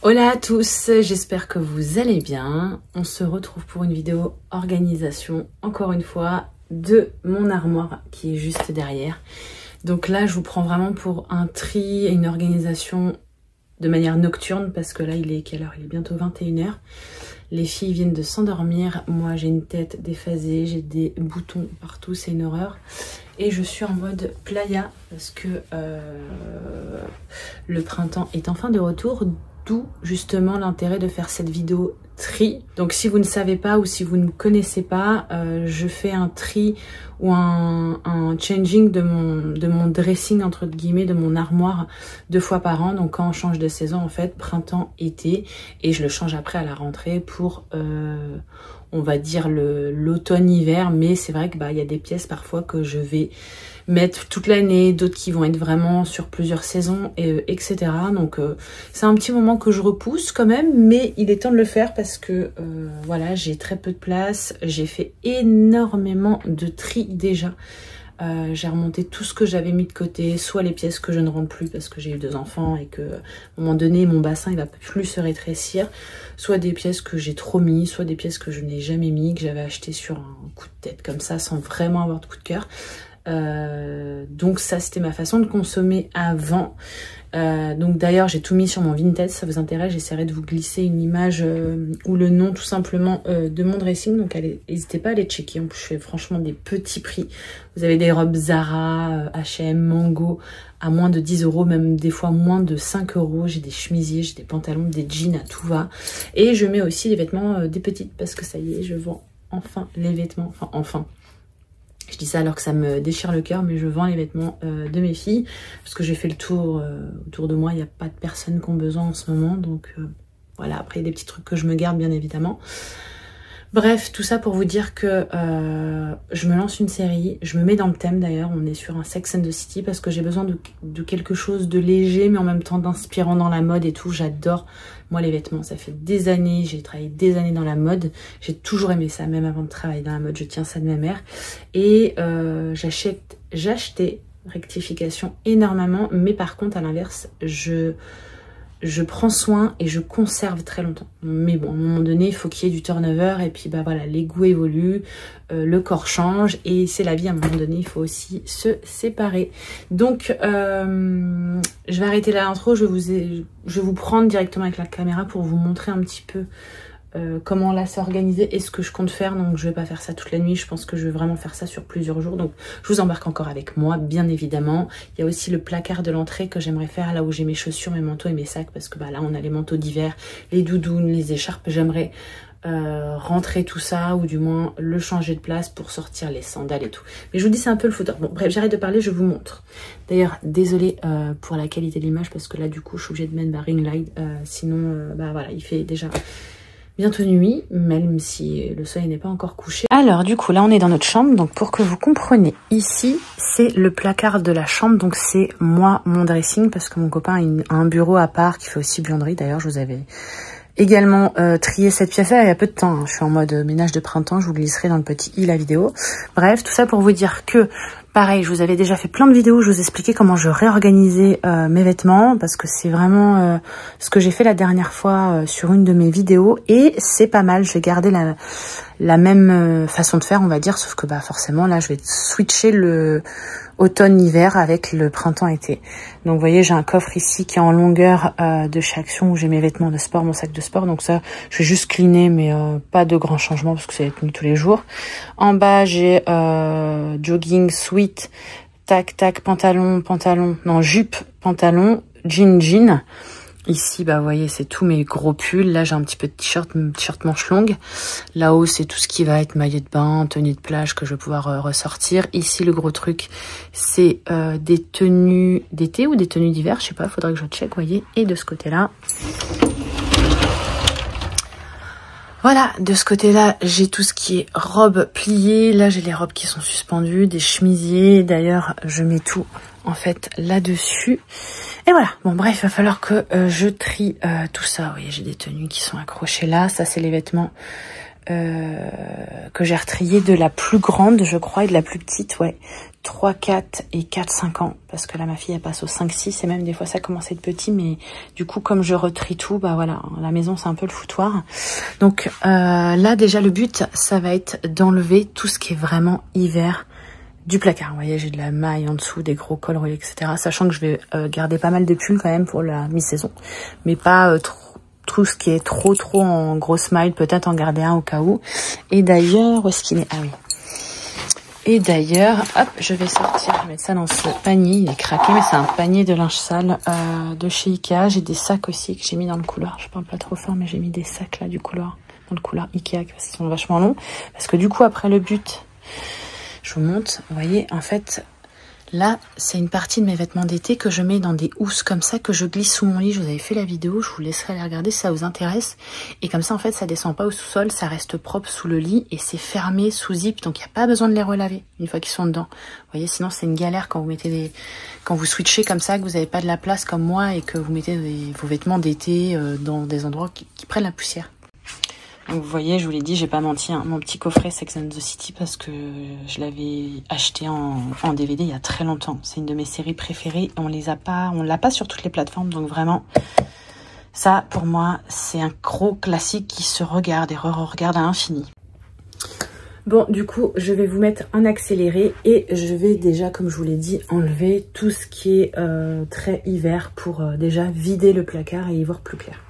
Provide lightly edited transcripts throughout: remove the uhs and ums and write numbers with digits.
Hola à tous, j'espère que vous allez bien. On se retrouve pour une vidéo organisation, encore une fois, de mon armoire qui est juste derrière. Donc là, je vous prends vraiment pour un tri et une organisation de manière nocturne parce que là, il est quelle heure? Il est bientôt 21h. Les filles viennent de s'endormir. Moi, j'ai une tête déphasée, j'ai des boutons partout, c'est une horreur. Et je suis en mode playa parce que le printemps est enfin de retour. D'où justement l'intérêt de faire cette vidéo tri. Donc si vous ne savez pas ou si vous ne connaissez pas, je fais un tri ou un changing de mon dressing entre guillemets, de mon armoire 2 fois par an. Donc quand on change de saison en fait, printemps, été, et je le change après à la rentrée pour on va dire l'automne-hiver. Mais c'est vrai que y a des pièces parfois que je vais mettre toute l'année, d'autres qui vont être vraiment sur plusieurs saisons, etc. Donc c'est un petit moment que je repousse quand même, mais il est temps de le faire parce que voilà, j'ai très peu de place, j'ai fait énormément de tri déjà. J'ai remonté tout ce que j'avais mis de côté, soit les pièces que je ne rentre plus parce que j'ai eu 2 enfants et que à un moment donné mon bassin il va plus se rétrécir, soit des pièces que j'ai trop mis, soit des pièces que je n'ai jamais mis, que j'avais acheté sur un coup de tête comme ça sans vraiment avoir de coup de cœur. Donc ça c'était ma façon de consommer avant. Donc d'ailleurs j'ai tout mis sur mon Vinted, si ça vous intéresse, j'essaierai de vous glisser une image ou le nom tout simplement de mon dressing. Donc n'hésitez pas à aller checker, en plus je fais franchement des petits prix. Vous avez des robes Zara, H&M, Mango à moins de 10 €, même des fois moins de 5 €. J'ai des chemisiers, j'ai des pantalons, des jeans à tout va. Et je mets aussi les vêtements des petites parce que ça y est, je vends enfin les vêtements, enfin. Je dis ça alors que ça me déchire le cœur, mais je vends les vêtements de mes filles parce que j'ai fait le tour autour de moi. Il n'y a pas de personnes qui ont besoin en ce moment, donc voilà. Après, il y a des petits trucs que je me garde bien évidemment. Bref, tout ça pour vous dire que je me lance une série, je me mets dans le thème d'ailleurs, on est sur un Sex and the City parce que j'ai besoin de quelque chose de léger mais en même temps d'inspirant dans la mode et tout. J'adore moi les vêtements, ça fait des années, j'ai travaillé des années dans la mode, j'ai toujours aimé ça, même avant de travailler dans la mode, je tiens ça de ma mère. Et j'achetais, rectification, énormément, mais par contre à l'inverse, je prends soin et je conserve très longtemps. Mais bon, à un moment donné, il faut qu'il y ait du turnover et puis voilà, les goûts évoluent, le corps change et c'est la vie. À un moment donné, il faut aussi se séparer. Donc, je vais arrêter là l'intro. Je vais vous prendre directement avec la caméra pour vous montrer un petit peu comment là c'est organisé et ce que je compte faire. Donc je vais pas faire ça toute la nuit, je pense que je vais vraiment faire ça sur plusieurs jours. Donc je vous embarque encore avec moi, bien évidemment. Il y a aussi le placard de l'entrée que j'aimerais faire là où j'ai mes chaussures, mes manteaux et mes sacs, parce que là on a les manteaux d'hiver, les doudounes, les écharpes. J'aimerais rentrer tout ça, ou du moins le changer de place pour sortir les sandales et tout. Mais je vous dis, c'est un peu le fouteur. Bon bref, j'arrête de parler, je vous montre. D'ailleurs désolée pour la qualité de l'image parce que là du coup je suis obligée de mettre ma ring light, sinon voilà, il fait déjà bientôt nuit, même si le soleil n'est pas encore couché. Alors du coup là on est dans notre chambre, donc pour que vous compreniez, ici c'est le placard de la chambre, donc c'est moi mon dressing parce que mon copain a un bureau à part qui fait aussi buanderie. D'ailleurs je vous avais également trié cette pièce là il y a peu de temps, hein. Je suis en mode ménage de printemps, je vous glisserai dans le petit i la vidéo. Bref, tout ça pour vous dire que pareil, je vous avais déjà fait plein de vidéos où je vous expliquais comment je réorganisais mes vêtements, parce que c'est vraiment ce que j'ai fait la dernière fois sur une de mes vidéos, et c'est pas mal. Je vais garder la même façon de faire, on va dire, sauf que forcément là je vais switcher le automne-hiver avec le printemps-été. Donc vous voyez, j'ai un coffre ici qui est en longueur de chez Action où j'ai mes vêtements de sport, mon sac de sport. Donc ça, je vais juste cleaner, mais pas de grands changements parce que c'est tenu tous les jours. En bas, j'ai jogging, sweat, tac, pantalon, non, jupe, pantalon, jean. Ici, vous voyez, c'est tous mes gros pulls. Là, j'ai un petit peu de t-shirt manche longue. Là-haut, c'est tout ce qui va être maillot de bain, tenue de plage que je vais pouvoir ressortir. Ici, le gros truc, c'est des tenues d'été ou des tenues d'hiver. Je sais pas, faudrait que je check, vous voyez. Et de ce côté-là, voilà, de ce côté-là, j'ai tout ce qui est robes pliées. Là, j'ai les robes qui sont suspendues, des chemisiers. D'ailleurs, je mets tout, en fait, là-dessus. Et voilà, bon bref, il va falloir que je trie tout ça. Vous voyez, j'ai des tenues qui sont accrochées là. Ça, c'est les vêtements que j'ai retrié de la plus grande, je crois, et de la plus petite, ouais. 3, 4 et 4, 5 ans. Parce que là, ma fille, elle passe au 5, 6. Et même des fois, ça commence à être petit. Mais du coup, comme je retrie tout, bah voilà, la maison, c'est un peu le foutoir. Donc là, déjà, le but, ça va être d'enlever tout ce qui est vraiment hiver du placard. Vous voyez, j'ai de la maille en dessous, des gros cols roulés, etc. Sachant que je vais garder pas mal de pulls quand même pour la mi-saison. Mais pas trop. Tout ce qui est trop en grosse maille, peut-être en garder un au cas où. Et d'ailleurs, où est-ce qu'il est? Ah oui. Et d'ailleurs, hop, je vais sortir, je vais mettre ça dans ce panier. Il est craqué, mais c'est un panier de linge sale de chez Ikea. J'ai des sacs aussi que j'ai mis dans le couloir. Je parle pas trop fort, mais j'ai mis des sacs là du couloir, dans le couloir Ikea, parce qu'ils sont vachement longs. Parce que du coup, après le but, je vous montre, vous voyez, en fait... Là, c'est une partie de mes vêtements d'été que je mets dans des housses comme ça, que je glisse sous mon lit. Je vous avais fait la vidéo, je vous laisserai aller regarder si ça vous intéresse. Et comme ça, en fait, ça descend pas au sous-sol, ça reste propre sous le lit et c'est fermé sous zip. Donc, il n'y a pas besoin de les relaver une fois qu'ils sont dedans. Vous voyez, sinon, c'est une galère quand vous mettez quand vous switchez comme ça, que vous n'avez pas de la place comme moi et que vous mettez vos vêtements d'été dans des endroits qui prennent la poussière. Donc vous voyez, je vous l'ai dit, j'ai pas menti, hein, mon petit coffret Sex and the City parce que je l'avais acheté en DVD il y a très longtemps. C'est une de mes séries préférées. On l'a pas sur toutes les plateformes, donc vraiment, ça pour moi, c'est un gros classique qui se regarde et re-regarde à l'infini. Bon, du coup, je vais vous mettre en accéléré et je vais déjà, comme je vous l'ai dit, enlever tout ce qui est très hiver pour déjà vider le placard et y voir plus clair.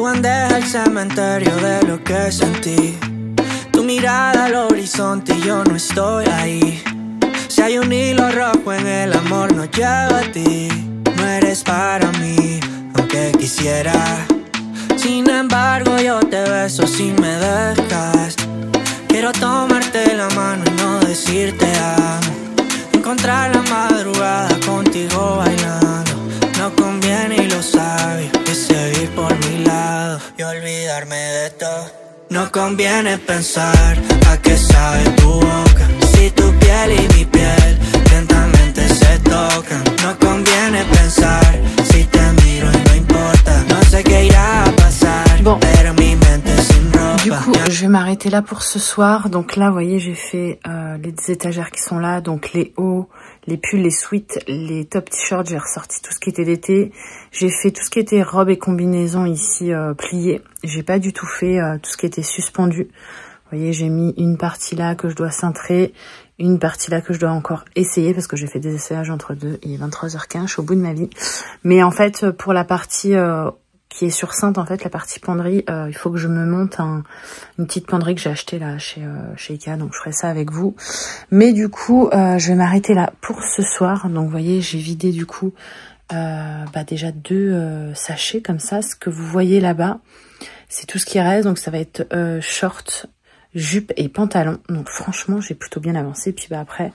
Bandeja el cementerio de lo que sentí. Tu mirada al horizonte y yo no estoy ahí. Si hay un hilo rojo en el amor nos lleva a ti. No eres para mí, aunque quisiera. Sin embargo yo te beso si me dejas. Quiero tomarte la mano y no decirte amo. Encontrar la madrugada contigo bailando. No conviene y lo sabes, que seguir por mi lado y olvidarme de todo. No conviene pensar a qué sabe tu boca. Si tu piel y mi piel lentamente se tocan. No conviene pensar si te miro y no importa. No sé qué irá a pasar, bon. Pero mi mente sin ropa. Du coup, je vais m'arrêter là pour ce soir. Donc là, vous voyez, j'ai fait les étagères qui sont là. Donc les hauts, les pulls, les sweats, les top t-shirts. J'ai ressorti tout ce qui était d'été. J'ai fait tout ce qui était robes et combinaisons ici pliées. J'ai pas du tout fait tout ce qui était suspendu. Vous voyez, j'ai mis une partie là que je dois cintrer, une partie là que je dois encore essayer parce que j'ai fait des essayages entre deux. Il est 23h15, je suis au bout de ma vie. Mais en fait, pour la partie qui est sur Sainte en fait, la partie penderie. Il faut que je me monte une petite penderie que j'ai achetée là chez Ikea, donc je ferai ça avec vous. Mais du coup, je vais m'arrêter là pour ce soir. Donc vous voyez, j'ai vidé du coup déjà 2 sachets comme ça. Ce que vous voyez là-bas, c'est tout ce qui reste. Donc ça va être short, jupe et pantalon. Donc franchement, j'ai plutôt bien avancé. Puis après,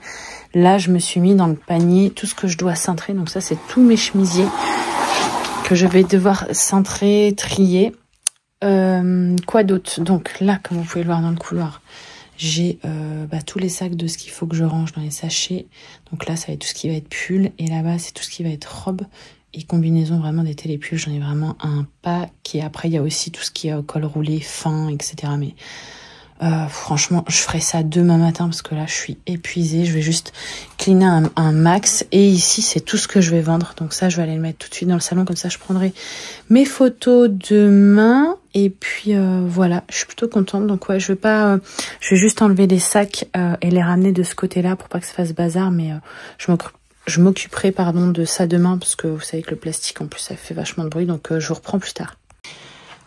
là, je me suis mis dans le panier tout ce que je dois cintrer. Donc ça, c'est tous mes chemisiers que je vais devoir cintrer, trier. Quoi d'autre? Donc là, comme vous pouvez le voir dans le couloir, j'ai tous les sacs de ce qu'il faut que je range dans les sachets. Donc là, ça va être tout ce qui va être pull. Et là-bas, c'est tout ce qui va être robe et combinaison vraiment des télépulls. J'en ai vraiment un pack. Et après, il y a aussi tout ce qui est col roulé, fin, etc. Mais franchement, je ferai ça demain matin parce que là, je suis épuisée. Je vais juste cleaner un max. Et ici, c'est tout ce que je vais vendre. Donc ça, je vais aller le mettre tout de suite dans le salon. Comme ça, je prendrai mes photos demain. Et puis voilà, je suis plutôt contente. Donc ouais, je vais juste enlever les sacs et les ramener de ce côté-là pour pas que ça fasse bazar. Mais je m'occuperai de ça demain parce que vous savez que le plastique en plus ça fait vachement de bruit. Donc je vous reprends plus tard.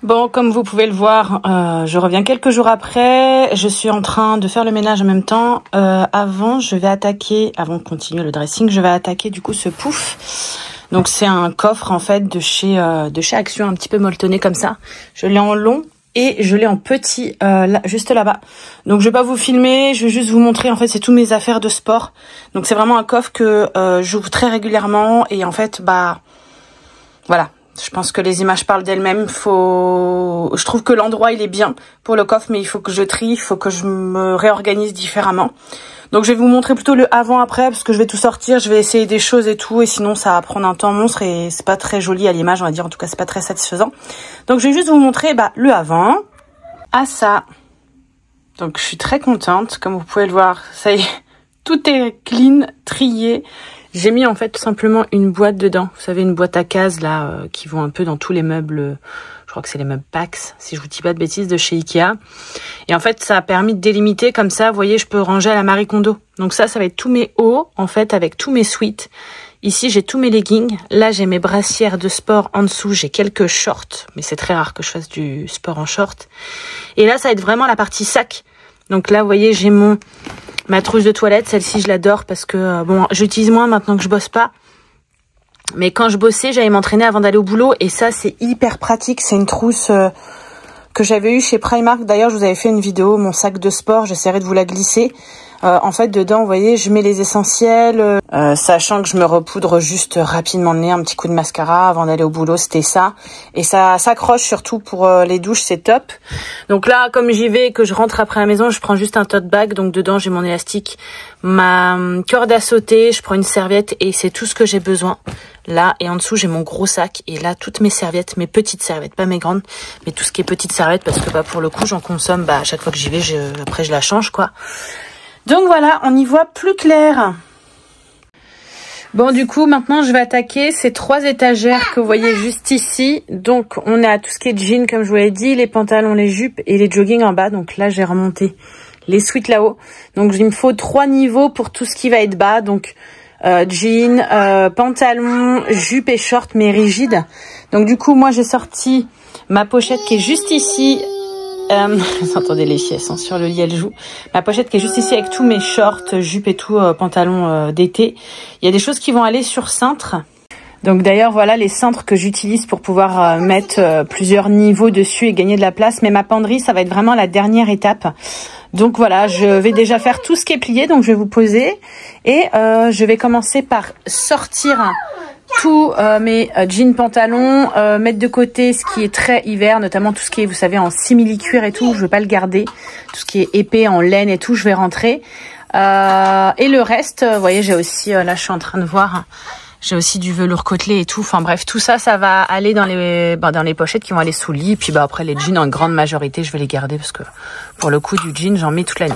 Bon, comme vous pouvez le voir, je reviens quelques jours après. Je suis en train de faire le ménage en même temps. Avant de continuer le dressing, je vais attaquer du coup ce pouf. Donc c'est un coffre en fait de chez Action, un petit peu molletonné comme ça. Je l'ai en long et je l'ai en petit juste là-bas. Donc je vais pas vous filmer, je vais juste vous montrer. En fait, c'est tous mes affaires de sport. Donc c'est vraiment un coffre que j'ouvre très régulièrement et en fait voilà. Je pense que les images parlent d'elles-mêmes. Je trouve que l'endroit il est bien pour le coffre, mais il faut que je trie, il faut que je me réorganise différemment. Donc je vais vous montrer plutôt le avant-après parce que je vais tout sortir, je vais essayer des choses et tout, et sinon ça va prendre un temps monstre et c'est pas très joli à l'image, on va dire. En tout cas, c'est pas très satisfaisant. Donc je vais juste vous montrer le avant à ça. Donc je suis très contente, comme vous pouvez le voir. Ça y est, tout est clean, trié. J'ai mis en fait tout simplement une boîte dedans. Vous savez, une boîte à cases là qui vont un peu dans tous les meubles. Je crois que c'est les meubles Pax, si je vous dis pas de bêtises, de chez Ikea. Et en fait, ça a permis de délimiter comme ça. Vous voyez, je peux ranger à la Marie Kondo. Donc ça va être tous mes hauts en fait avec tous mes sweats. Ici, j'ai tous mes leggings. Là, j'ai mes brassières de sport. En dessous, j'ai quelques shorts. Mais c'est très rare que je fasse du sport en short. Et là, ça va être vraiment la partie sac. Donc là, vous voyez, j'ai ma trousse de toilette. Celle-ci, je l'adore parce que, j'utilise moins maintenant que je bosse pas. Mais quand je bossais, j'allais m'entraîner avant d'aller au boulot. Et ça, c'est hyper pratique. C'est une trousse que j'avais eue chez Primark. D'ailleurs, je vous avais fait une vidéo, mon sac de sport. J'essaierai de vous la glisser. En fait, dedans, vous voyez, je mets les essentiels, sachant que je me repoudre juste rapidement le nez, un petit coup de mascara avant d'aller au boulot, c'était ça. Et ça s'accroche surtout pour les douches, c'est top. Donc là, comme j'y vais, que je rentre après à la maison, je prends juste un tote bag. Donc dedans, j'ai mon élastique, ma corde à sauter, je prends une serviette et c'est tout ce que j'ai besoin. Là, et en dessous, j'ai mon gros sac. Et là, toutes mes serviettes, mes petites serviettes, pas mes grandes, mais tout ce qui est petites serviettes, parce que pour le coup, j'en consomme, à chaque fois que j'y vais, après je la change, quoi. Donc voilà, on y voit plus clair. Bon, du coup, maintenant, je vais attaquer ces 3 étagères que vous voyez juste ici. Donc, on a tout ce qui est jeans, comme je vous l'ai dit, les pantalons, les jupes et les joggings en bas. Donc là, j'ai remonté les sweats là-haut. Donc, il me faut 3 niveaux pour tout ce qui va être bas. Donc, jeans, pantalon, jupe et short, mais rigide. Donc, du coup, moi, j'ai sorti ma pochette qui est juste ici. Vous entendez les filles, elles sont sur le lit, elles jouent. Ma pochette qui est juste ici avec tous mes shorts, jupes et tout, pantalons d'été. Il y a des choses qui vont aller sur cintre. Donc d'ailleurs, voilà les cintres que j'utilise pour pouvoir mettre plusieurs niveaux dessus et gagner de la place. Mais ma penderie, ça va être vraiment la dernière étape. Donc voilà, je vais déjà faire tout ce qui est plié. Donc je vais vous poser et je vais commencer par sortir tous mes jeans pantalons, mettre de côté ce qui est très hiver, notamment tout ce qui est, vous savez, en simili-cuir et tout, je veux pas le garder. Tout ce qui est épais, en laine et tout, je vais rentrer. Et le reste, vous voyez, j'ai aussi, là je suis en train de voir, j'ai aussi du velours côtelé et tout. Enfin bref, tout ça, ça va aller dans les pochettes qui vont aller sous le lit. Puis après, les jeans, en grande majorité, je vais les garder parce que pour le coup, du jean, j'en mets toute l'année.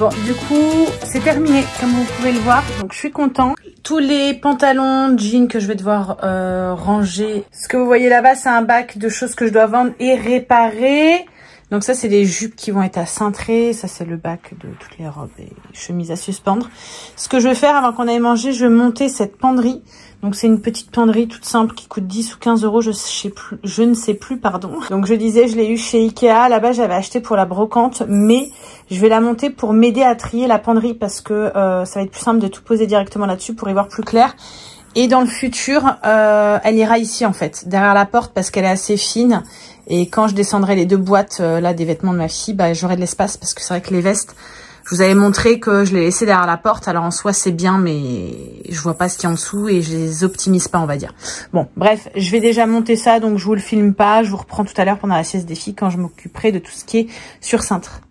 Bon, du coup, c'est terminé, comme vous pouvez le voir. Donc, je suis contente. Tous les pantalons, jeans que je vais devoir ranger. Ce que vous voyez là-bas, c'est un bac de choses que je dois vendre et réparer. Donc ça, c'est des jupes qui vont être à cintrer. Ça, c'est le bac de toutes les robes et chemises à suspendre. Ce que je vais faire avant qu'on aille manger, je vais monter cette penderie. Donc c'est une petite penderie toute simple qui coûte 10 ou 15 euros, je ne sais plus, pardon. Donc je disais, je l'ai eu chez Ikea. Là-bas, j'avais acheté pour la brocante, mais je vais la monter pour m'aider à trier la penderie parce que ça va être plus simple de tout poser directement là-dessus pour y voir plus clair. Et dans le futur, elle ira ici en fait, derrière la porte parce qu'elle est assez fine. Et quand je descendrai les deux boîtes là des vêtements de ma fille, bah, j'aurai de l'espace parce que c'est vrai que les vestes, je vous avais montré que je les laissais derrière la porte. Alors en soi c'est bien, mais je vois pas ce qu'il y a en dessous et je les optimise pas, on va dire. Bon, bref, je vais déjà monter ça, donc je vous le filme pas. Je vous reprends tout à l'heure pendant la sieste des filles quand je m'occuperai de tout ce qui est sur cintre.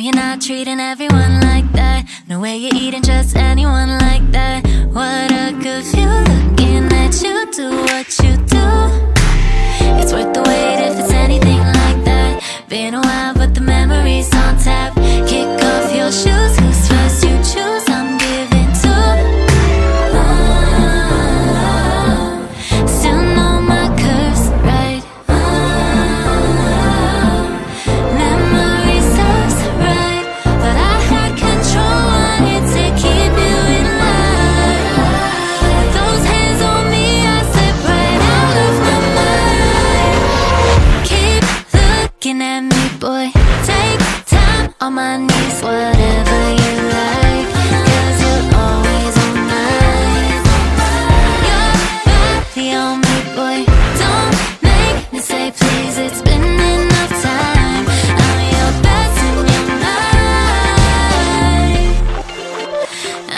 you're not treating everyone like that. No way you're eating just anyone like that. What a good view, looking at you do what you do. It's worth the wait if it's anything like that. Been a while but the memory's on tap. Kick off your shoes, who's first you choose, I'm giving to. Still know my curves, right? Memory serves right, but I had control, wanted to keep you in line. With those hands on me, I slip right out of my mind. Keep looking at me, boy. Take time on my knees, whatever you like, 'cause you're always on mine. Your body on me, boy. Don't make me say please, it's been enough time. I'm your best in your mind.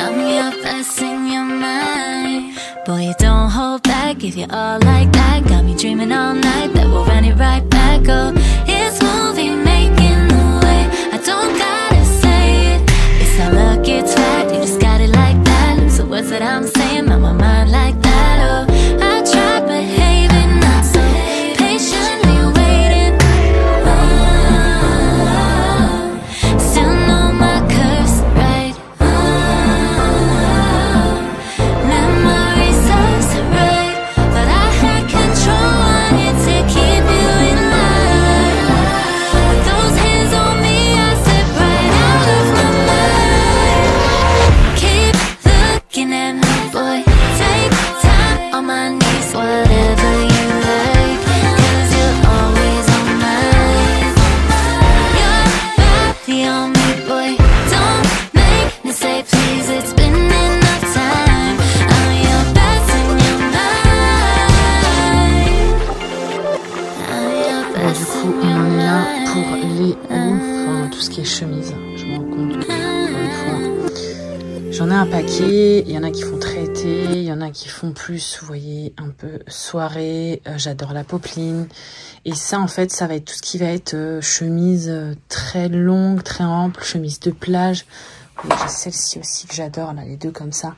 I'm your best in your mind. Boy, you don't hold back if you're all like that. Got me dreaming all night that we'll run it right back. Oh, it's movie making the way. I don't gotta say it. It's not luck, it's fact. You just got it like that. So what's that I'm saying? On my mind like that. Oh, I tried behaving, not so patiently waiting. Still know my curves, right? Memory serves right, but I had control, wanted to keep you in line. With those hands on me, I slip right out of my mind. Keep looking at me, boy. Take time on my knees, whatever you like, 'cause you're always on mine. Your body on me, boy. Don't make me say please, it's been enough time. I'm your best in your mind. I'm your Bon, du best coup, in on your en est là pour mind. les hauts, enfin tout ce qui est chemise. Je me rends compte que, encore une fois, j'en ai un paquet. Il y en a qui font très été, il y en a qui font plus, vous voyez, un peu soirée. J'adore la popeline. Et ça, en fait, ça va être tout ce qui va être chemise très longue, très ample, chemise de plage. Vous voyez, j'ai celle-ci aussi que j'adore, là, les deux comme ça.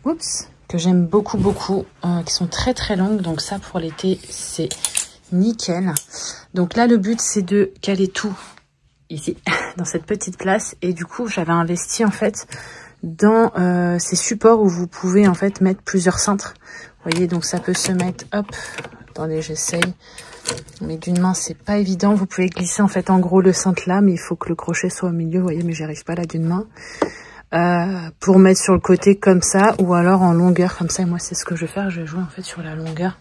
Oups, que j'aime beaucoup, beaucoup, qui sont très, très longues. Donc ça, pour l'été, c'est nickel. Donc là, le but, c'est de caler tout ici, dans cette petite place. Et du coup, j'avais investi, en fait, dans ces supports où vous pouvez, en fait, mettre plusieurs cintres. Vous voyez, donc ça peut se mettre, hop, attendez, j'essaye. Mais d'une main, c'est pas évident. Vous pouvez glisser, en fait, en gros, le cintre là, mais il faut que le crochet soit au milieu. Vous voyez, mais j'y arrive pas là d'une main. Pour mettre sur le côté comme ça, ou alors en longueur comme ça. Et moi, c'est ce que je vais faire. Je vais jouer, en fait, sur la longueur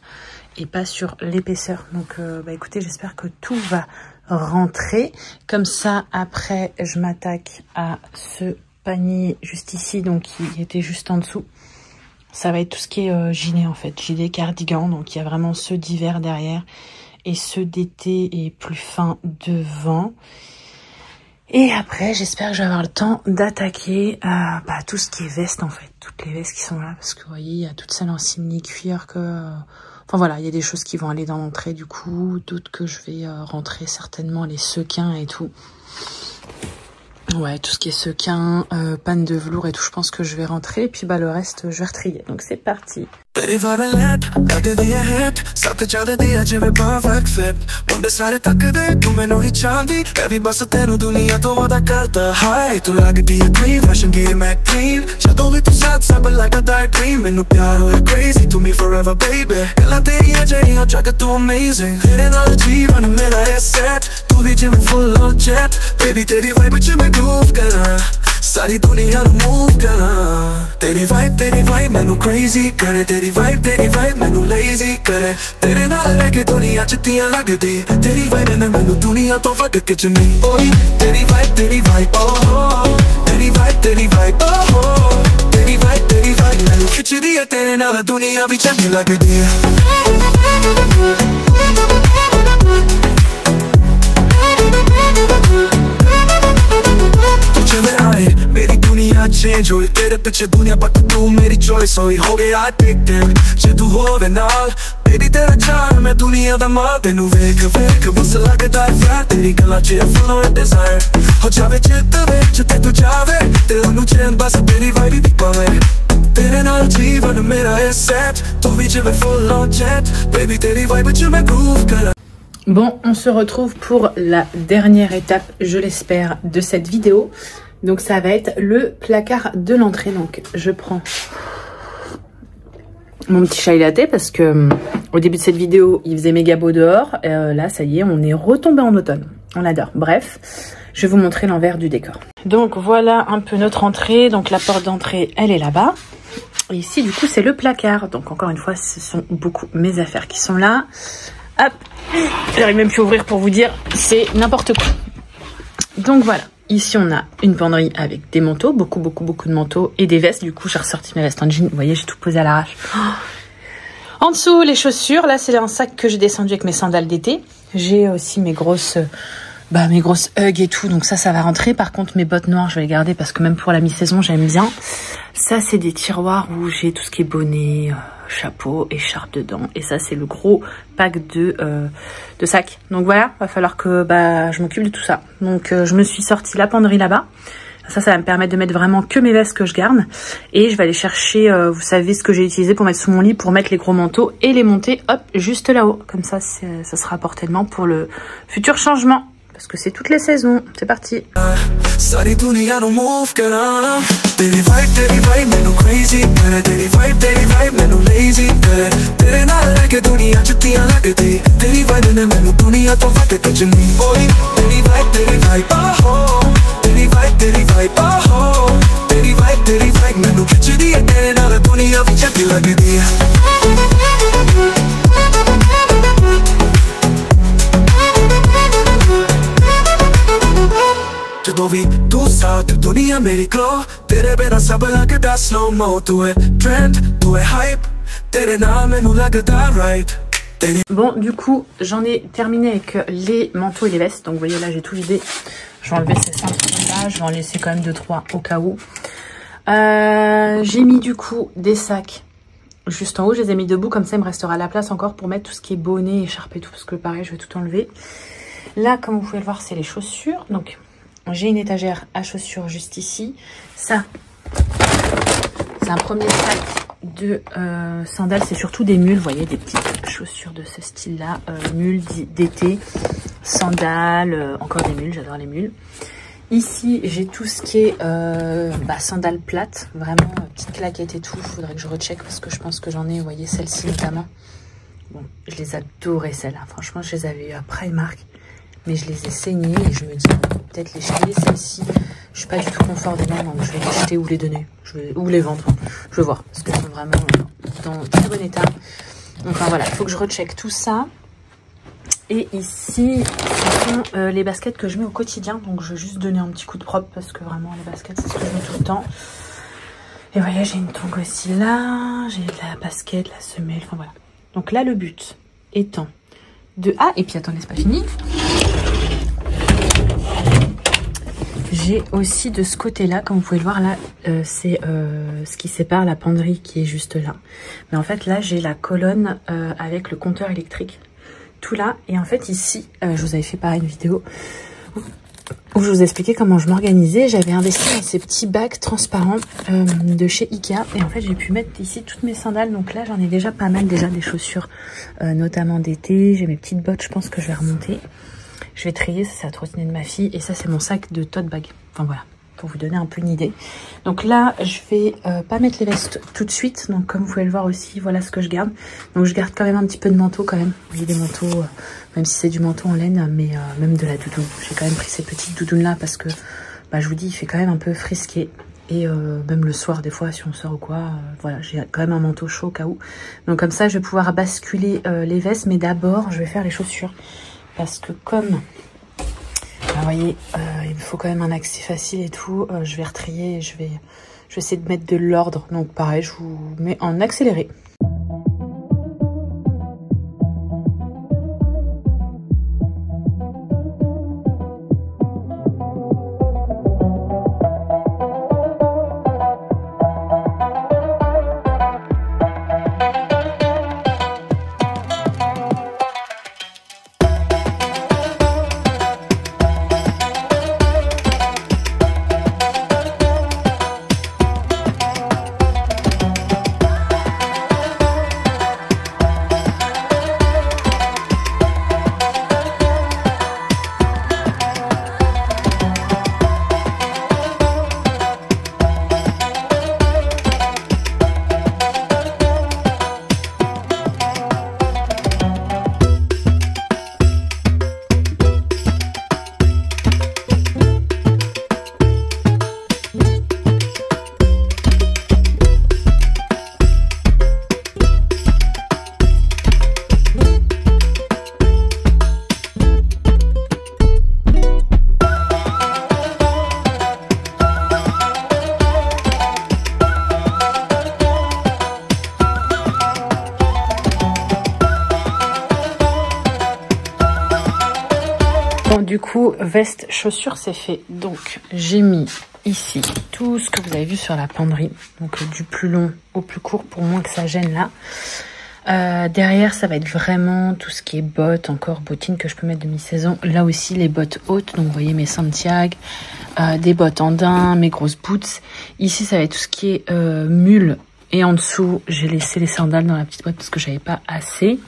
et pas sur l'épaisseur. Donc, bah, écoutez, j'espère que tout va rentrer. Comme ça, après, je m'attaque à ce panier juste ici, donc qui était juste en dessous. Ça va être tout ce qui est gilet, en fait. Gilet, cardigan. Donc, il y a vraiment ceux d'hiver derrière et ceux d'été et plus fins devant. Et après, j'espère que je vais avoir le temps d'attaquer bah, tout ce qui est veste, en fait. Toutes les vestes qui sont là. Parce que, vous voyez, il y a toutes celles en simili-cuir que... Enfin, voilà, il y a des choses qui vont aller dans l'entrée, du coup. D'autres que je vais rentrer, certainement, les sequins et tout. Ouais, tout ce qui est sequin, panne de velours et tout, je pense que je vais rentrer. Et puis, bah, le reste, je vais retrier. Donc, c'est parti. तेरी वायलेट करते दिए हिट साथ चलदे दिया जिवें perfect fit मुंडे सारे तकदे तू मैनू ही चाहदी मैं भी बस तेनू दुनिया तो वादा करदा हाय तू लगदी है क्लीन फैशन गी मैं क्लीन जदों भी तू साथ सब like a dark dream मैनू प्यार होया crazy to me forever baby गल्लां तेरियां जेहियां जग तू amazing तेरे नाल जीवन मेरा है set तू भी जिवें full on jet baby तेरी वाइब च मैं groove करां सारी दुनिया नू मूव करां तेरी वाइब मैनू crazy करे तेरी वाइब मैनू lazy करे तेरे नाल रह के दुनिया च तियां लगदी तेरी वाइब ने मैनू दुनिया तो वग के चुनी ओए तेरी वाइब oh तेरी वाइब oh तेरी वाइब मैनू खिचदी है तेरे नाल दुनिया भी चंगी लगदी है मेरी दुनिया चेंज हुई तेरे पीछे दुनिया बट तू मेरी चॉइस हुई हो गया addicted जे तू होवे नाल तेरी तेरा चार मैं दुनिया दा मां तेनू वेख वेख बस लगदा है प्यार तेरी गल्लां च full on desire हो जावे चित विच ते तू जावे ते ओनू चैन बस तेरी वाइब दी पावे तेरे नाल जीवन मेरा है set तू भी जिवे full on jet baby तेरी वाइब च मैं groove करा. Bon, on se retrouve pour la dernière étape, je l'espère, de cette vidéo. Donc ça va être le placard de l'entrée. Donc je prends mon petit chai latte parce que au début de cette vidéo il faisait méga beau dehors. Là ça y est, on est retombé en automne. On adore. Bref, je vais vous montrer l'envers du décor. Donc voilà un peu notre entrée. Donc la porte d'entrée elle est là-bas. Et ici du coup c'est le placard. Donc encore une fois ce sont beaucoup mes affaires qui sont là. Hop, j'arrive même plus à ouvrir pour vous dire, c'est n'importe quoi. Donc voilà. Ici, on a une penderie avec des manteaux, beaucoup de manteaux et des vestes. Du coup, j'ai ressorti mes vestes en jean. Vous voyez, j'ai tout posé à l'arrache. Oh. En dessous, les chaussures. Là, c'est un sac que j'ai descendu avec mes sandales d'été. J'ai aussi mes grosses Ugg et tout. Donc ça va rentrer. Par contre, mes bottes noires, je vais les garder parce que même pour la mi-saison, j'aime bien. Ça, c'est des tiroirs où j'ai tout ce qui est bonnet, chapeau, écharpe dedans. Et ça, c'est le gros pack de sacs. Donc voilà, va falloir que je m'occupe de tout ça. Donc je me suis sorti la penderie là-bas. Ça va me permettre de mettre vraiment que mes vestes que je garde. Et je vais aller chercher, vous savez, ce que j'ai utilisé pour mettre sous mon lit, pour mettre les gros manteaux et les monter, hop, juste là-haut. Comme ça, ça sera à portée de main pour le futur changement. Parce que c'est toutes les saisons. C'est parti. सारी दुनिया नु मूव करा तेरी वाइब मैनू क्रेजी करे तेरी वाइब मैनू लेजी करे तेरे नाल लेके दुनिया जुत्तियां लगदी तेरी वाइब ने मैनू दुनिया तो वट कजनी ओए तेरी वाइब आहो तेरी वाइब आहो तेरी वाइब मैनू खिचदी है तेरे नाल दुनिया भी चंगी लगदी है. ਜਦੋਂ ਵੀ ਤੂੰ ਸਾਥ ਦੁਨੀਆ ਮੇਰੀ ਗਲੋ ਤੇਰੇ ਬਿਨਾ ਸਭ ਲੱਗਦਾ slow mo ਤੂੰ ਹੈ trend ਤੂੰ ਹੈ hype ਤੇਰੇ ਨਾਲ ਮੈਨੂੰ ਲੱਗਦਾ right. Bon, du coup, j'en ai terminé avec les manteaux et les vestes. Donc, vous voyez, là, j'ai tout vidé. Je vais enlever ces cintres-là. Je vais en laisser quand même 2-3 au cas où. J'ai mis, du coup, des sacs juste en haut. Je les ai mis debout. Comme ça, il me restera la place encore pour mettre tout ce qui est bonnet, écharpe et tout. Parce que, pareil, je vais tout enlever. Là, comme vous pouvez le voir, c'est les chaussures. Donc, j'ai une étagère à chaussures juste ici. Ça, c'est un premier sac de sandales. C'est surtout des mules, vous voyez, des petites chaussures de ce style-là. Mules d'été, sandales, encore des mules, j'adore les mules. Ici, j'ai tout ce qui est sandales plates, vraiment petites claquettes et tout. Il faudrait que je recheck parce que je pense que j'en ai, vous voyez, celle-ci notamment. Bon, je les adorais celles-là. Franchement, je les avais eu à Primark. Mais je les ai saignées et je me dis peut-être les jeter. Celles-ci, je suis pas du tout confort dedans, donc je vais les jeter ou les donner. Ou les vendre. Je vais voir. Parce qu'elles sont vraiment dans très bon état. Donc enfin, voilà, il faut que je recheck tout ça. Et ici, ce sont les baskets que je mets au quotidien. Donc je vais juste donner un petit coup de propre parce que vraiment les baskets, c'est ce que je mets tout le temps. Et vous voyez, j'ai une tongue aussi là. J'ai la basket, la semelle, enfin voilà. Donc là, le but étant de... Ah, et puis attendez, c'est pas fini. J'ai aussi de ce côté-là, comme vous pouvez le voir là, c'est ce qui sépare la penderie qui est juste là. Mais en fait là, j'ai la colonne avec le compteur électrique, tout là. Et en fait ici, je vous avais fait pareil une vidéo où je vous expliquais comment je m'organisais. J'avais investi dans ces petits bacs transparents de chez Ikea. Et en fait, j'ai pu mettre ici toutes mes sandales. Donc là, j'en ai déjà pas mal, déjà des chaussures, notamment d'été. J'ai mes petites bottes, je pense que je vais remonter. Je vais trier, ça c'est la trottinette de ma fille. Et ça, c'est mon sac de tote bag. Enfin voilà, pour vous donner un peu une idée. Donc là, je vais pas mettre les vestes tout de suite. Donc comme vous pouvez le voir aussi, voilà ce que je garde. Donc je garde quand même un petit peu de manteau quand même. J'ai des manteaux, même si c'est du manteau en laine, mais même de la doudoune. J'ai quand même pris ces petites doudounes là parce que, je vous dis, il fait quand même un peu frisqué. Et même le soir, des fois, si on sort ou quoi, voilà, j'ai quand même un manteau chaud au cas où. Donc comme ça, je vais pouvoir basculer les vestes. Mais d'abord, je vais faire les chaussures. Parce que comme, vous voyez, il me faut quand même un accès facile et tout. Je vais retrier et je vais essayer de mettre de l'ordre. Donc pareil, je vous mets en accéléré. du coup, veste, chaussures, c'est fait. Donc, j'ai mis ici tout ce que vous avez vu sur la penderie. Donc, du plus long au plus court pour moins que ça gêne là. Derrière, ça va être vraiment tout ce qui est bottes, encore bottines que je peux mettre de mi-saison. Là aussi, les bottes hautes. Donc, vous voyez mes Santiago, des bottes en daim, mes grosses boots. Ici, ça va être tout ce qui est mule. Et en dessous, j'ai laissé les sandales dans la petite boîte parce que j'avais pas assez.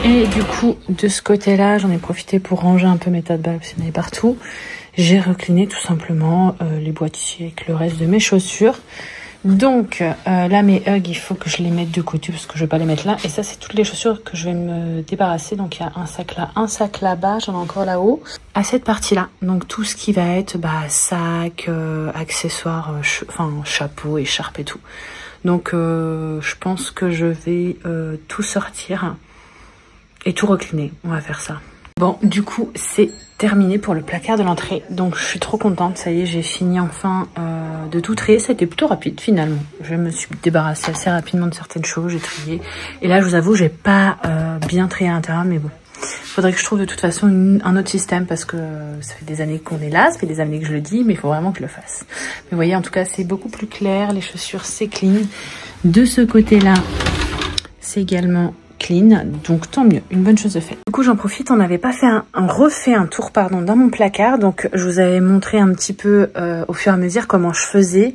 Et du coup, de ce côté-là, j'en ai profité pour ranger un peu mes tas de balles parce qu'il y en avait partout. J'ai recliné tout simplement les boîtes ici avec le reste de mes chaussures. Donc là, mes Ugg, il faut que je les mette de côté parce que je vais pas les mettre là. Et ça, c'est toutes les chaussures que je vais me débarrasser. Donc il y a un sac là-bas, j'en ai encore là-haut. À cette partie-là, donc tout ce qui va être sac, accessoires, chapeau, écharpe et tout. Donc je pense que je vais tout sortir et tout recliner. On va faire ça. Bon, du coup, c'est terminé pour le placard de l'entrée. Donc, je suis trop contente. Ça y est, j'ai fini enfin de tout trier. C'était plutôt rapide, finalement. Je me suis débarrassée assez rapidement de certaines choses. J'ai trié. Et là, je vous avoue, j'ai pas bien trié à l'intérieur. Mais bon, faudrait que je trouve de toute façon un autre système parce que ça fait des années qu'on est là. Ça fait des années que je le dis, mais il faut vraiment que je le fasse. Mais vous voyez, en tout cas, c'est beaucoup plus clair. Les chaussures, c'est clean. De ce côté-là, c'est également clean, donc tant mieux, une bonne chose de faite. Du coup, j'en profite, on n'avait pas fait refait un tour dans mon placard, donc je vous avais montré un petit peu au fur et à mesure comment je faisais,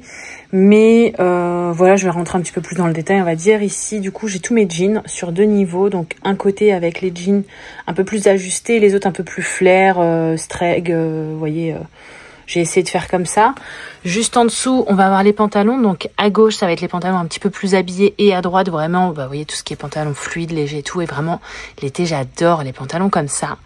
mais voilà, je vais rentrer un petit peu plus dans le détail, on va dire. Ici, du coup, j'ai tous mes jeans sur 2 niveaux, donc un côté avec les jeans un peu plus ajustés, les autres un peu plus flair, streg, vous voyez. J'ai essayé de faire comme ça. Juste en dessous, on va avoir les pantalons. Donc à gauche, ça va être les pantalons un petit peu plus habillés. Et à droite, vraiment, vous voyez tout ce qui est pantalon fluide, léger et tout. Et vraiment, l'été, j'adore les pantalons comme ça.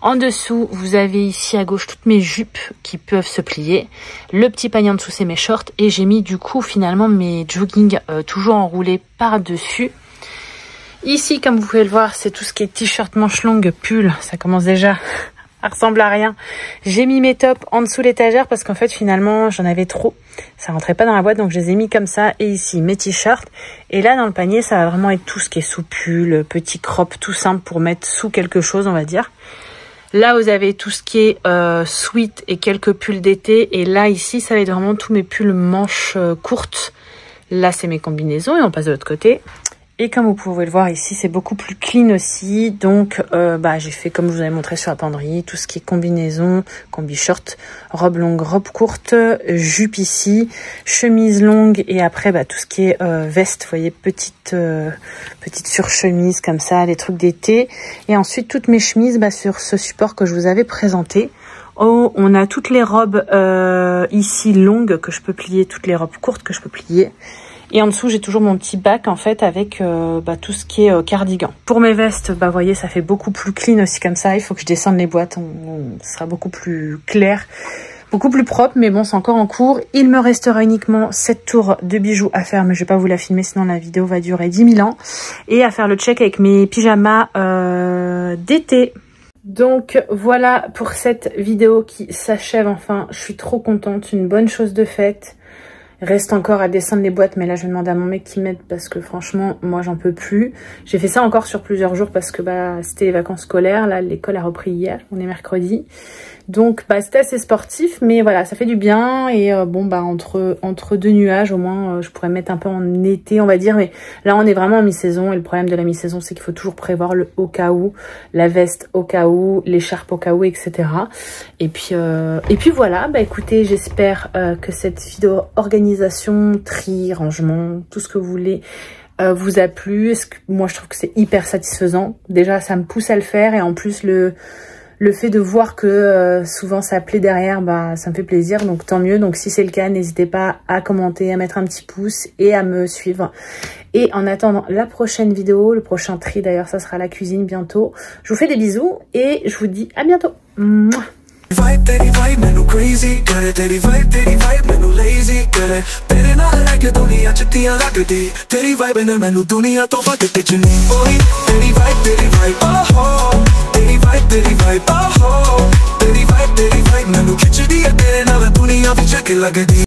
En dessous, vous avez ici à gauche toutes mes jupes qui peuvent se plier. Le petit panier en dessous, c'est mes shorts. Et j'ai mis du coup, finalement, mes jogging toujours enroulés par-dessus. Ici, comme vous pouvez le voir, c'est tout ce qui est t-shirt, manches longues, pull. Ça commence déjà... ça ressemble à rien. J'ai mis mes tops en dessous l'étagère parce qu'en fait finalement j'en avais trop. Ça rentrait pas dans la boîte donc je les ai mis comme ça. Et ici mes t-shirts. Et là dans le panier ça va vraiment être tout ce qui est sous pull, petit crop tout simple pour mettre sous quelque chose on va dire. Là vous avez tout ce qui est sweat et quelques pulls d'été. Et là ici ça va être vraiment tous mes pulls manches courtes. Là c'est mes combinaisons et on passe de l'autre côté. Et comme vous pouvez le voir ici, c'est beaucoup plus clean aussi. Donc, j'ai fait comme je vous avais montré sur la penderie, tout ce qui est combinaison, combi short, robe longue, robe courte, jupe ici, chemise longue et après tout ce qui est veste, vous voyez, petite surchemise comme ça, les trucs d'été. Et ensuite, toutes mes chemises sur ce support que je vous avais présenté. Oh, on a toutes les robes ici longues que je peux plier, toutes les robes courtes que je peux plier. Et en dessous, j'ai toujours mon petit bac en fait avec tout ce qui est cardigan. Pour mes vestes, vous voyez, ça fait beaucoup plus clean aussi comme ça. Il faut que je descende les boîtes, ce sera beaucoup plus clair, beaucoup plus propre. Mais bon, c'est encore en cours. Il me restera uniquement cette tour de bijoux à faire, mais je vais pas vous la filmer, sinon la vidéo va durer 10 000 ans. Et à faire le check avec mes pyjamas d'été. Donc voilà pour cette vidéo qui s'achève enfin. Je suis trop contente, une bonne chose de faite. Reste encore à descendre les boîtes, mais là je vais demander à mon mec qui m'aide parce que franchement moi j'en peux plus. J'ai fait ça encore sur plusieurs jours parce que c'était les vacances scolaires. Là l'école a repris hier, on est mercredi. Donc c'était assez sportif, mais voilà, ça fait du bien. Et entre deux nuages au moins je pourrais mettre un peu en été on va dire. Mais là on est vraiment en mi-saison et le problème de la mi-saison c'est qu'il faut toujours prévoir le au cas où, la veste au cas où, l'écharpe au cas où, etc. Et puis voilà, écoutez, j'espère que cette vidéo organisation, tri, rangement, tout ce que vous voulez vous a plu. Moi je trouve que c'est hyper satisfaisant. Déjà ça me pousse à le faire et en plus le fait de voir que souvent ça plaît derrière, ça me fait plaisir, donc tant mieux. Donc si c'est le cas, n'hésitez pas à commenter, à mettre un petit pouce et à me suivre. Et en attendant la prochaine vidéo, le prochain tri d'ailleurs, ça sera la cuisine bientôt. Je vous fais des bisous et je vous dis à bientôt. Mouah. Vibe, तेरी vibe मैनू crazy करे तेरी vibe मैनू lazy करे तेरे नाल लगे दुनिया चतियां लगदी तेरी vibe ने मैनू दुनिया तो वध ते चुनी ओही तेरी vibe oh तेरी vibe oh तेरी vibe मैनू खिचदी है तेरे नाल दुनिया विच के लगदी।